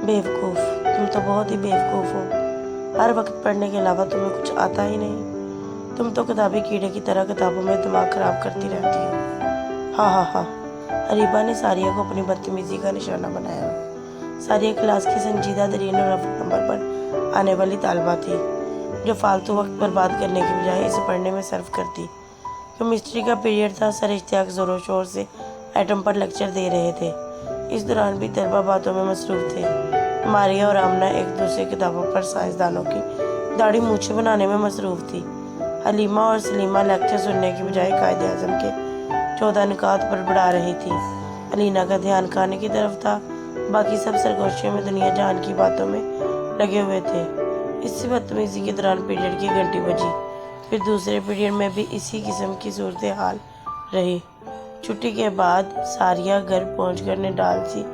बेवकूफ़, तुम तो बहुत ही बेवकूफ़ हो। हर वक्त पढ़ने के अलावा तुम्हें कुछ आता ही नहीं। तुम तो किताबी कीड़े की तरह किताबों में दिमाग ख़राब करती रहती हो। हाँ हाँ हाँ। हरीबा ने सारिया को अपनी बदतमीज़ी का निशाना बनाया। सारिया क्लास की संजीदा तरीन और रफ नंबर पर आने वाली तालबा थी, जो फालतू वक्त बर्बाद करने की बजाय इसे पढ़ने में सर्व करती। केमिस्ट्री का पीरियड था। सर इश्तियाक ज़ोरों शोर से एटम पर लेक्चर दे रहे थे। इस दौरान भी तलबा बातों में मसरूफ़ थे। मारिया और आमना एक दूसरे किताबों पर साइंसदानों की दाढ़ी मूछें बनाने में मसरूफ़ थी। हलीमा और सलीमा लेक्चर सुनने की बजाय कायदे आज़म के 14 नुकात पर बढ़ा रही थी। अलीना का ध्यान खाने की तरफ था। बाकी सब सरगोशियों में दुनिया जहान की बातों में लगे हुए थे। इसी बदतमीज़ी के दौरान पीरियड की घंटी बजी। फिर दूसरे पीरियड में भी इसी किस्म की सूरत हाल रही। छुट्टी के बाद सारिया घर पहुंचकर निडाल सी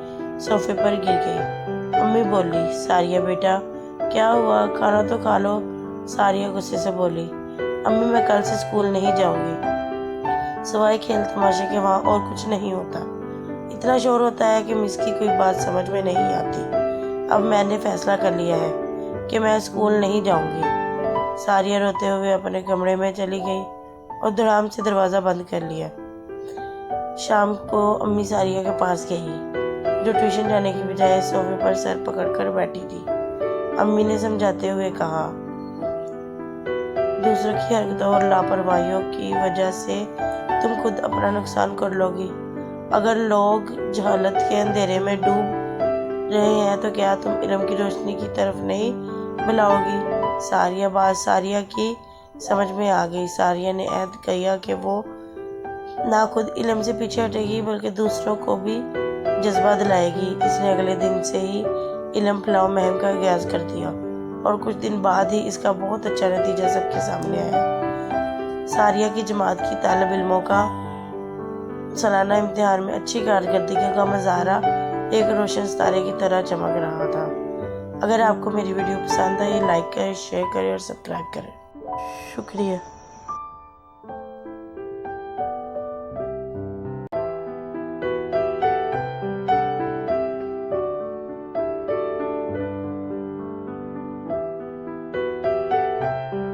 सोफे पर गिर गई। अम्मी बोली, सारिया बेटा क्या हुआ, खाना तो खा लो। सारिया गुस्से से बोली, अम्मी मैं कल से स्कूल नहीं जाऊंगी। सवाई खेल तमाशे के वहाँ और कुछ नहीं होता। इतना शोर होता है कि मिस की कोई बात समझ में नहीं आती। अब मैंने फैसला कर लिया है कि मैं स्कूल नहीं जाऊंगी। सारिया रोते हुए अपने कमरे में चली गई और धड़ाम से दरवाज़ा बंद कर लिया। शाम को अम्मी सारिया के पास गई, जो ट्यूशन जाने की बजाय सोफे पर सर पकड़कर बैठी थी। अम्मी ने समझाते हुए कहा, दूसरों की हरकतों और लापरवाहियों की वजह से तुम खुद अपना नुकसान कर लोगी। अगर लोग जहालत के अंधेरे में डूब रहे हैं तो क्या तुम इल्म की रोशनी की तरफ नहीं बुलाओगी? सारिया की समझ में आ गई। सारिया ने ऐद किया कि वो ना खुद इल्म से पीछे हटेगी बल्कि दूसरों को भी जज्बा दिलाएगी। इसने अगले दिन से ही इल्म फैलाओ मुहिम का आगाज कर दिया और कुछ दिन बाद ही इसका बहुत अच्छा नतीजा सबके सामने आया। सारिया की जमात की तालिब इल्मों का सालाना इम्तिहान में अच्छी कारकर्दगी का मुजाहरा एक रोशन सितारे की तरह चमक रहा था। अगर आपको मेरी वीडियो पसंद आई, लाइक करें, शेयर करें और सब्सक्राइब करें। शुक्रिया।